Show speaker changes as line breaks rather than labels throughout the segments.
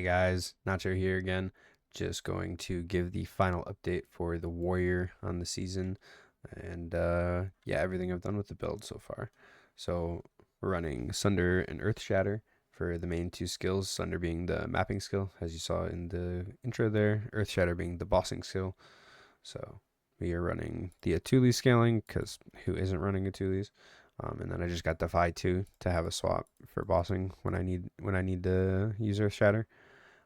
Hey guys, Nacho here again. Just going to give the final update for the Warrior on the season and yeah, everything I've done with the build so far. So we're running Sunder and Earthshatter for the main two skills, Sunder being the mapping skill, as you saw in the intro there, Earthshatter being the bossing skill. So we are running the Atuli scaling because who isn't running Atulis? And then I just got Defy 2 to have a swap for bossing when I need to use Earthshatter.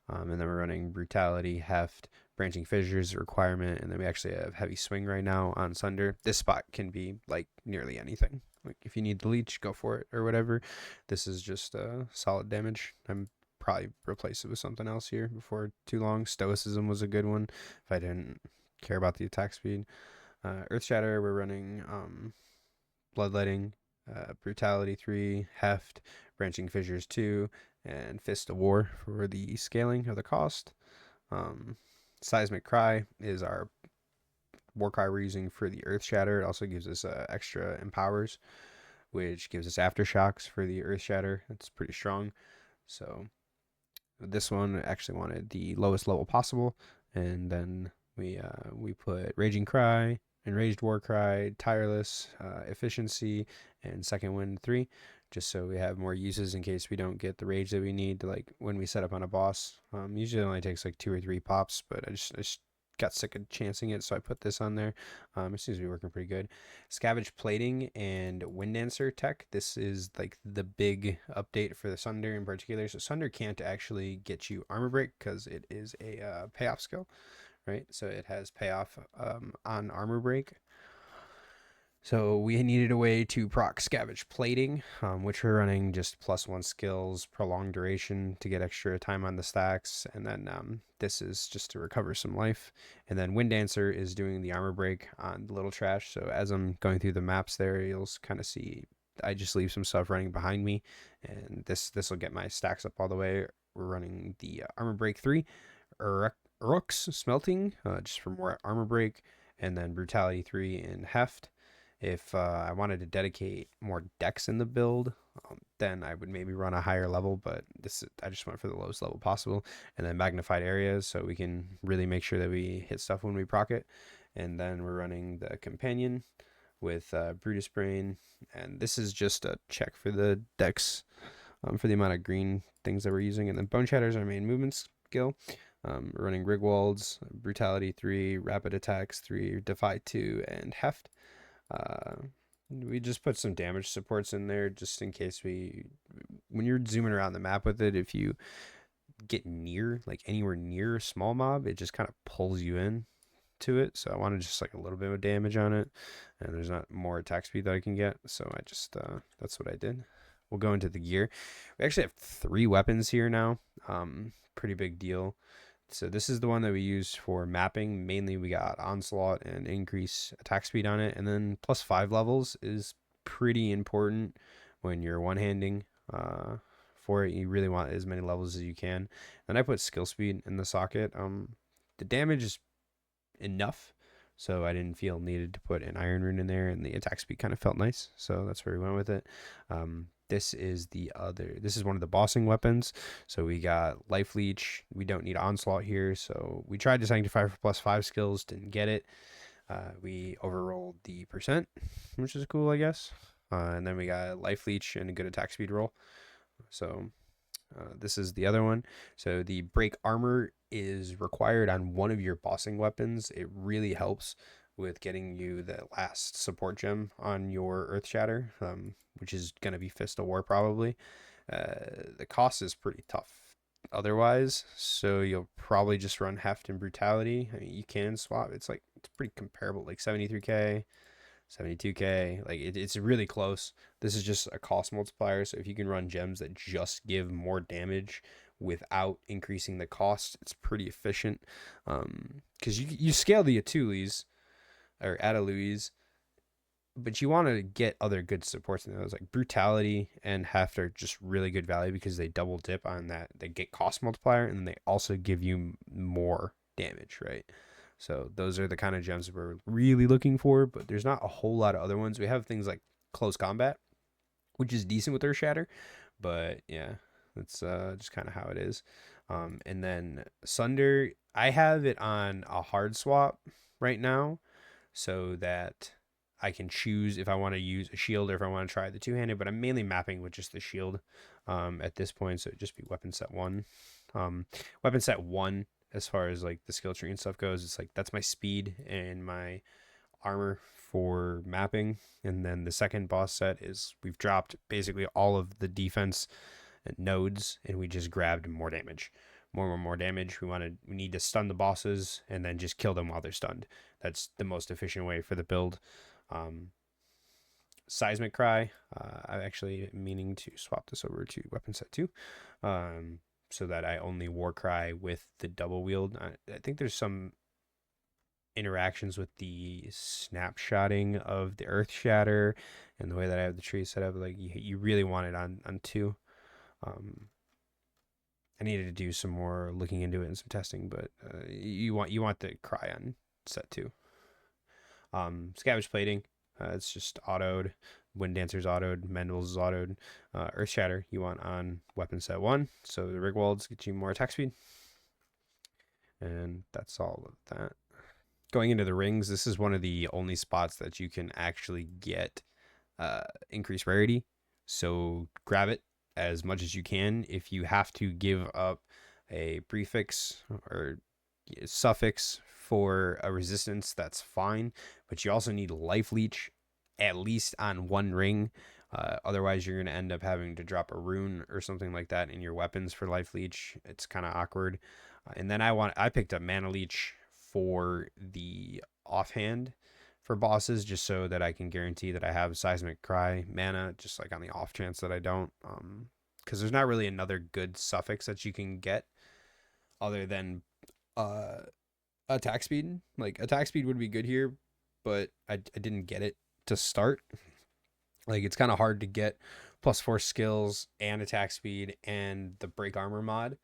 And then we're running Brutality, Heft, Branching Fissures requirement, and then we actually have Heavy Swing right now on Sunder. This spot can be like nearly anything. Like if you need the leech, go for it or whatever. This is just solid damage. I'm probably replace it with something else here before too long. Stoicism was a good one if I didn't care about the attack speed. Earthshatter, we're running Bloodletting, Brutality 3, Heft, Branching Fissures 2, and Fist of War for the scaling of the cost. Seismic Cry is our war cry we're using for the Earthshatter. It also gives us extra empowers, which gives us aftershocks for the Earthshatter. That's pretty strong. So this one actually wanted the lowest level possible, and then we put Raging Cry, Enraged War Cry, Tireless, Efficiency, and Second Wind 3, just so we have more uses in case we don't get the rage that we need to, like when we set up on a boss. Usually it only takes like 2 or 3 pops, but I just got sick of chancing it, so I put this on there. It seems to be working pretty good. Scavenge Plating and Wind Dancer tech. This is like the big update for the Sunder in particular. So Sunder can't actually get you armor break because it is a payoff skill, right? So it has payoff on armor break. So we needed a way to proc Scavenge Plating, which we're running just +1 skills, prolonged duration to get extra time on the stacks, and then this is just to recover some life. And then Wind Dancer is doing the armor break on the Little Trash. So as I'm going through the maps there, you'll kind of see I just leave some stuff running behind me, and this will get my stacks up all the way. We're running the armor break 3, Uruk's Smelting, just for more armor break, and then Brutality 3 and Heft. If I wanted to dedicate more decks in the build, then I would maybe run a higher level, but I just went for the lowest level possible. And then magnified areas, so we can really make sure that we hit stuff when we proc it. And then we're running the companion with Brutus Brain, and this is just a check for the decks for the amount of green things that we're using. And then Bone Shatter is our main movement skill. We're running Rigwalds, Brutality 3, Rapid Attacks 3, Defy 2, and Heft. We just put some damage supports in there just in case when you're zooming around the map with it, if you get near, like anywhere near a small mob, it just kind of pulls you in to it. So I wanted just like a little bit of damage on it, and there's not more attack speed that I can get. So I just, that's what I did. We'll go into the gear. We actually have 3 weapons here now. Pretty big deal. So this is the one that we used for mapping. Mainly we got Onslaught and increase attack speed on it. And then +5 levels is pretty important when you're one-handing for it. You really want as many levels as you can. And I put skill speed in the socket. The damage is enough, so I didn't feel needed to put an Iron Rune in there, and the attack speed kind of felt nice. So that's where we went with it. This is one of the bossing weapons. So we got Life Leech. We don't need Onslaught here. So we tried to Sanctify for +5 skills, didn't get it. We overrolled the percent, which is cool, I guess. And then we got Life Leech and a good attack speed roll. So this is the other one. So the break armor is required on one of your bossing weapons. It really helps with getting you the last support gem on your Earthshatter, which is going to be Fist of War probably. The cost is pretty tough otherwise, so you'll probably just run Heft and Brutality. I mean, you can swap. It's pretty comparable, like 73k, 72k. Like it's really close. This is just a cost multiplier, so if you can run gems that just give more damage without increasing the cost, it's pretty efficient. Because you scale the Atulis or Adaluis, but you want to get other good supports in those. Like Brutality and Heft are just really good value because they double dip on that. They get cost multiplier, and then they also give you more damage, right? So those are the kind of gems we're really looking for, but there's not a whole lot of other ones. We have things like Close Combat, which is decent with Earthshatter, but yeah, that's just kind of how it is. And then Sunder, I have it on a hard swap right now so that I can choose if I want to use a shield or if I want to try the two-handed, but I'm mainly mapping with just the shield at this point, so it'd just be weapon set 1. Weapon set 1, as far as like the skill tree and stuff goes, it's like that's my speed and my armor for mapping. And then the second boss set is we've dropped basically all of the defense nodes and we just grabbed more damage. More damage. We need to stun the bosses and then just kill them while they're stunned. That's the most efficient way for the build. Seismic Cry. I'm actually meaning to swap this over to weapon set 2. So that I only war cry with the double wield. I think there's some interactions with the snapshotting of the Earthshatter and the way that I have the tree set up. Like you really want it on 2. I needed to do some more looking into it and some testing, but you want the cry on set 2. Scavenge Plating, it's just autoed. Wind Dancer's autoed. Mendel's is autoed. Earthshatter you want on weapon set 1, so the Rigwalds get you more attack speed. And that's all of that. Going into the rings, this is one of the only spots that you can actually get increased rarity. So grab it as much as you can. If you have to give up a prefix or suffix for a resistance, that's fine. But you also need life leech at least on 1 ring. Otherwise, you're going to end up having to drop a rune or something like that in your weapons for life leech. It's kind of awkward. And then I picked up mana leech for the offhand for bosses, just so that I can guarantee that I have Seismic Cry mana, just like on the off chance that I don't. Because there's not really another good suffix that you can get other than attack speed. Like attack speed would be good here, but I didn't get it to start. Like it's kind of hard to get +4 skills and attack speed and the break armor mod.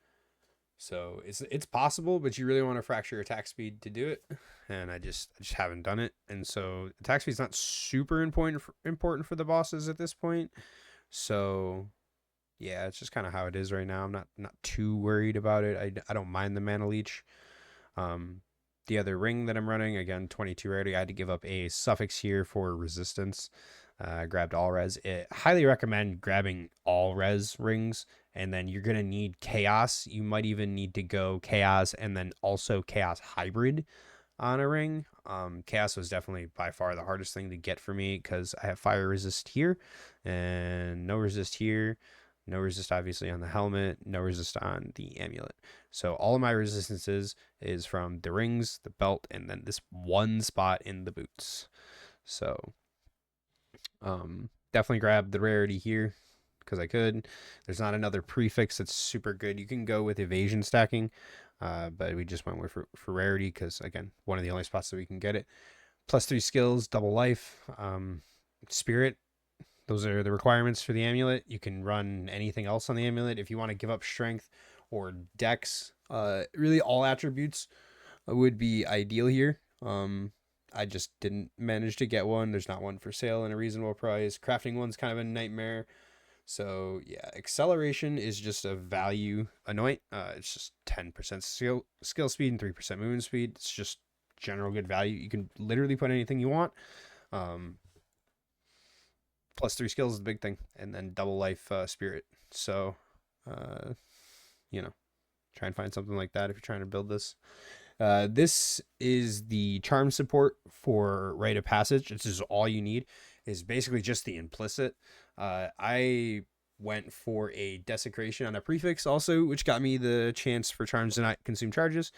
So it's possible, but you really want to fracture attack speed to do it, and I just haven't done it. And so attack speed's not super important for the bosses at this point. So yeah, it's just kind of how it is right now. I'm not too worried about it. I don't mind the mana leech. The other ring that I'm running, again 22 rarity, I had to give up a suffix here for resistance. I grabbed all res. Highly recommend grabbing all res rings, and then you're gonna need chaos. You might even need to go chaos and then also chaos hybrid on a ring. Chaos was definitely by far the hardest thing to get for me because I have fire resist here and no resist here. No resist obviously on the helmet, no resist on the amulet. So all of my resistances is from the rings, the belt, and then this one spot in the boots. So definitely grab the rarity here because I could. There's not another prefix that's super good. You can go with evasion stacking, but we just went with for rarity because, again, one of the only spots that we can get it. +3 skills, double life, spirit. Those are the requirements for the amulet. You can run anything else on the amulet if you want to give up strength or dex. Really, all attributes would be ideal here. I just didn't manage to get one. There's not one for sale in a reasonable price. Crafting one's kind of a nightmare. So yeah, acceleration is just a value annoying. It's just 10% skill speed and 3% movement speed. It's just general good value. You can literally put anything you want. +3 skills is the big thing, and then double life spirit. So, try and find something like that if you're trying to build this. This is the charm support for Rite of Passage. This is all you need. Is basically just the implicit. I went for a desecration on a prefix also, which got me the chance for charms to not consume charges.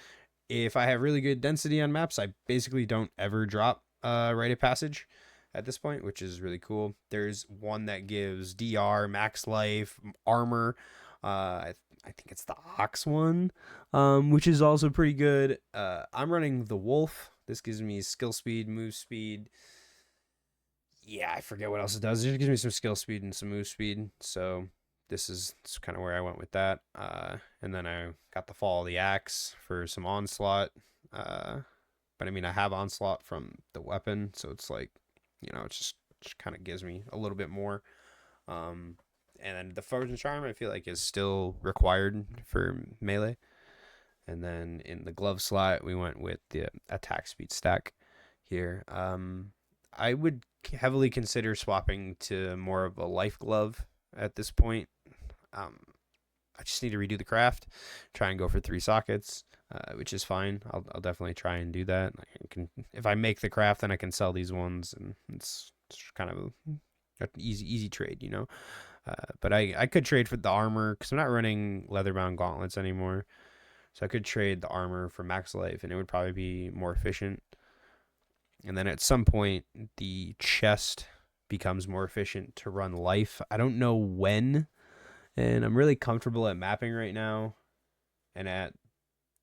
If I have really good density on maps, I basically don't ever drop Rite of Passage at this point, which is really cool. There's one that gives DR, max life, armor. I think it's the Ox one, which is also pretty good. I'm running the Wolf. This gives me skill speed, move speed. Yeah, I forget what else it does. It just gives me some skill speed and some move speed. So this is kind of where I went with that. And then I got the Fall of the Axe for some onslaught. But I mean, I have onslaught from the weapon, so it's like, it just kind of gives me a little bit more. And then the Frozen Charm, I feel like, is still required for melee. And then in the glove slot, we went with the attack speed stack here. I would heavily consider swapping to more of a life glove at this point. Um, I just need to redo the craft, try and go for 3 sockets, which is fine. I'll definitely try and do that. If I make the craft, then I can sell these ones, and it's kind of an easy trade, you know. But I could trade for the armor because I'm not running leather-bound gauntlets anymore. So I could trade the armor for max life, and it would probably be more efficient. And then at some point, the chest becomes more efficient to run life. I don't know when, and I'm really comfortable at mapping right now. And at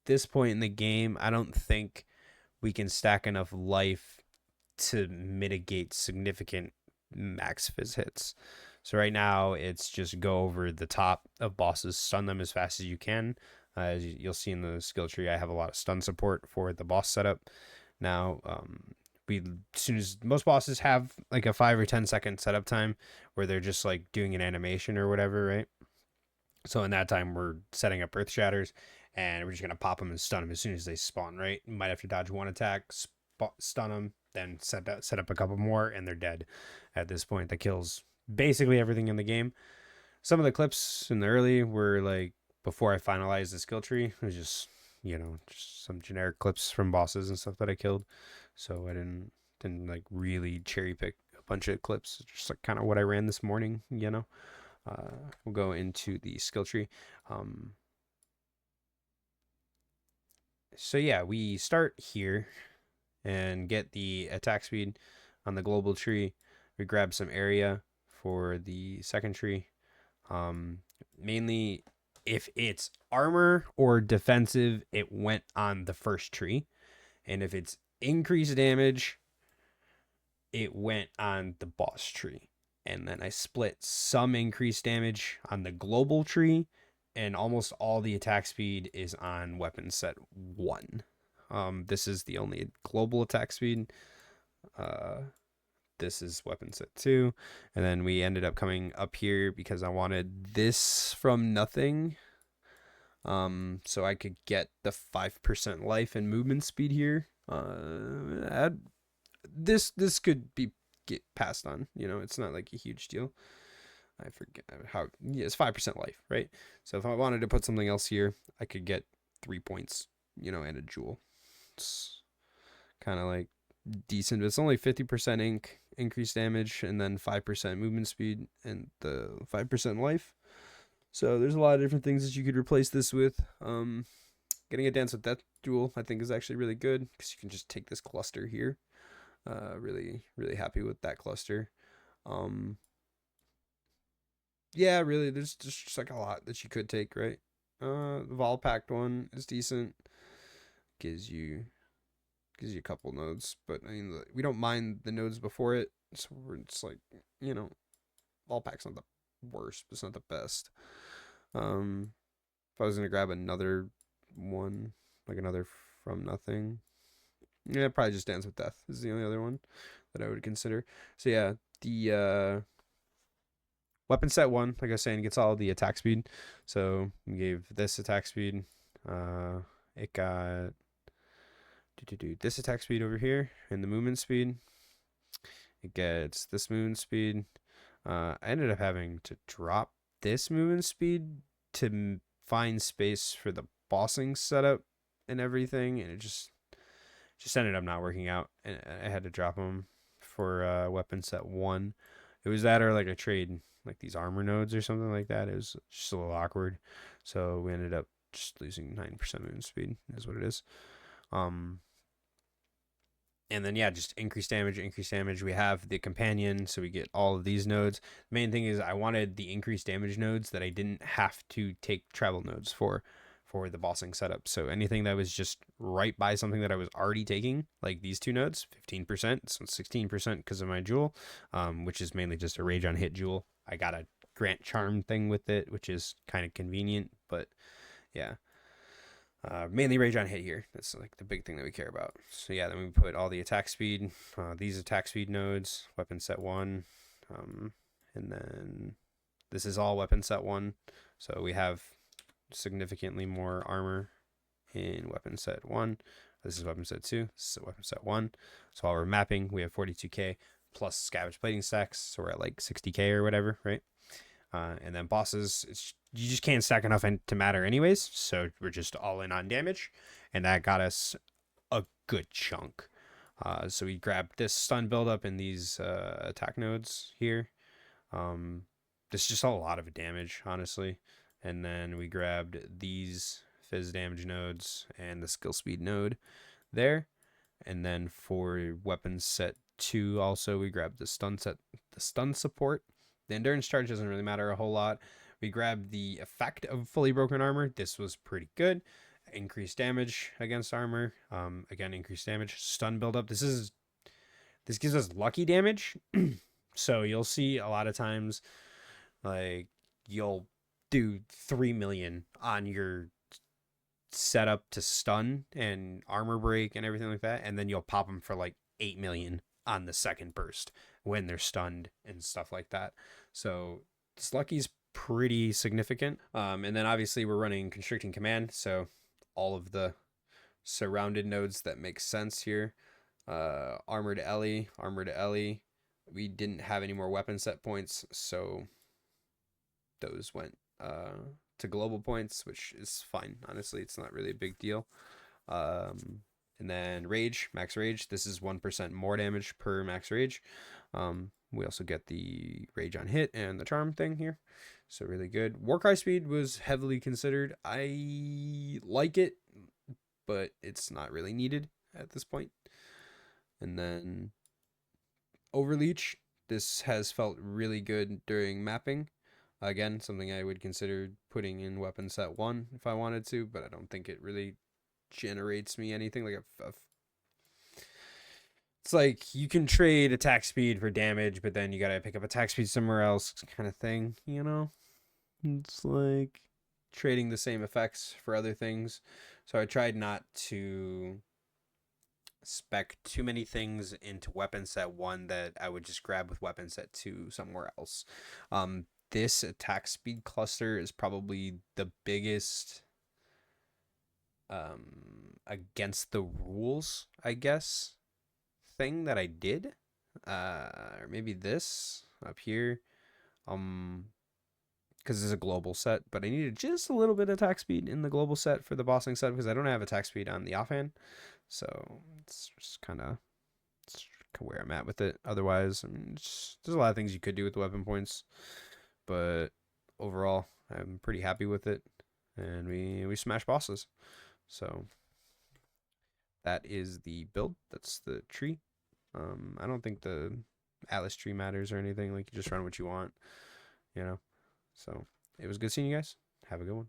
this point in the game, I don't think we can stack enough life to mitigate significant max phys hits. So right now, it's just go over the top of bosses, stun them as fast as you can. As you'll see in the skill tree, I have a lot of stun support for the boss setup. Now, as soon as most bosses have like a 5 or 10 second setup time where they're just like doing an animation or whatever, right? So in that time, we're setting up Earthshatters, and we're just gonna pop them and stun them as soon as they spawn, right? You might have to dodge 1 attack, stun them, then set up a couple more, and they're dead. At this point, that kills basically everything in the game. Some of the clips in the early were like before I finalized the skill tree. It was just, just some generic clips from bosses and stuff that I killed. So I didn't like really cherry pick a bunch of clips. Just like kind of what I ran this morning, We'll go into the skill tree. So yeah, we start here and get the attack speed on the global tree. We grab some area for the second tree. Mainly if it's armor or defensive, it went on the first tree. And if it's increased damage, it went on the boss tree. And then I split some increased damage on the global tree, and almost all the attack speed is on weapon set 1. This is the only global attack speed. This is weapon set 2. And then we ended up coming up here because I wanted this from nothing. So I could get the 5% life and movement speed here. This could get passed on. It's not like a huge deal. I forget how. Yeah, it's 5% life, right? So if I wanted to put something else here, I could get 3 points, and a jewel. It's kind of like decent, but it's only 50% increased damage, and then 5% movement speed, and the 5% life. So there's a lot of different things that you could replace this with. Getting a Dance with Death jewel, I think, is actually really good because you can just take this cluster here. Really, really happy with that cluster. Yeah, really, there's just like a lot that you could take, right? The Volpact one is decent. Gives you a couple nodes, but I mean, we don't mind the nodes before it, so we're just like, Volpact's not the worst, but it's not the best. If I was gonna grab another one, like another from nothing, yeah, probably just Dance with Death is the only other one that I would consider. So yeah, the weapon set 1, like I was saying, gets all the attack speed. So we gave this attack speed. It got this attack speed over here and the movement speed. It gets this movement speed. I ended up having to drop this movement speed to find space for the bossing setup and everything, and it just ended up not working out, and I had to drop them for weapon set 1. It was that or like a trade like these armor nodes or something like that. It was just a little awkward, so we ended up just losing 9% movement speed is what it is. And then yeah, just increased damage. We have the companion, so we get all of these nodes. The main thing is I wanted the increased damage nodes that I didn't have to take travel nodes for the bossing setup. So anything that was just right by something that I was already taking, like these 2 nodes, 15%, so 16% because of my jewel, which is mainly just a rage on hit jewel. I got a grant charm thing with it, which is kind of convenient, but yeah. Mainly rage on hit here. That's like the big thing that we care about. So yeah, then we put all the attack speed, these attack speed nodes, weapon set 1, and then This is all weapon set 1, so we have significantly more armor in weapon set 1. This is weapon set 2. This is weapon set 1. So while we're mapping, we have 42k plus scavenge plating stacks, so we're at like 60k or whatever, right? And then bosses, you just can't stack enough to matter anyways, so we're just all in on damage, and that got us a good chunk. So we grabbed this stun buildup in these attack nodes here. This is just a lot of damage, honestly. And then we grabbed these fizz damage nodes and the skill speed node there. And then for weapons set 2, also we grabbed the stun support. The endurance charge doesn't really matter a whole lot. We grabbed the effect of fully broken armor. This was pretty good. Increased damage against armor. Again, increased damage. Stun buildup. This gives us lucky damage. So you'll see a lot of times, like, you'll do 3 million on your setup to stun and armor break and everything like that, and then you'll pop them for like 8 million on the second burst when they're stunned and stuff like that. So this lucky's pretty significant. And then obviously we're running constricting command, so all of the surrounded nodes that make sense here. Armor to Ellie. We didn't have any more weapon set points, so those went to global points, which is fine. Honestly, it's not really a big deal. And then rage, max rage. This is 1% more damage per max rage. We also get the rage on hit and the charm thing here, so really good. Warcry speed was heavily considered. I like it, but it's not really needed at this point. And then overleech. This has felt really good during mapping. Again, something I would consider putting in weapon set 1 if I wanted to, but I don't think it really generates me anything. Like it's like you can trade attack speed for damage, but then you gotta pick up attack speed somewhere else, kind of thing, you know? It's like trading the same effects for other things. So I tried not to spec too many things into weapon set 1 that I would just grab with weapon set 2 somewhere else. This attack speed cluster is probably the biggest against the rules, I guess, thing that I did. Or maybe this up here. Because it's a global set, but I needed just a little bit of attack speed in the global set for the bossing set because I don't have attack speed on the offhand. So it's just kind of where I'm at with it. Otherwise, I mean, there's a lot of things you could do with the weapon points, but overall, I'm pretty happy with it. And we smash bosses. So that is the build. That's the tree. I don't think the Atlas tree matters or anything. Like, you just run what you want, you know. So it was good seeing you guys. Have a good one.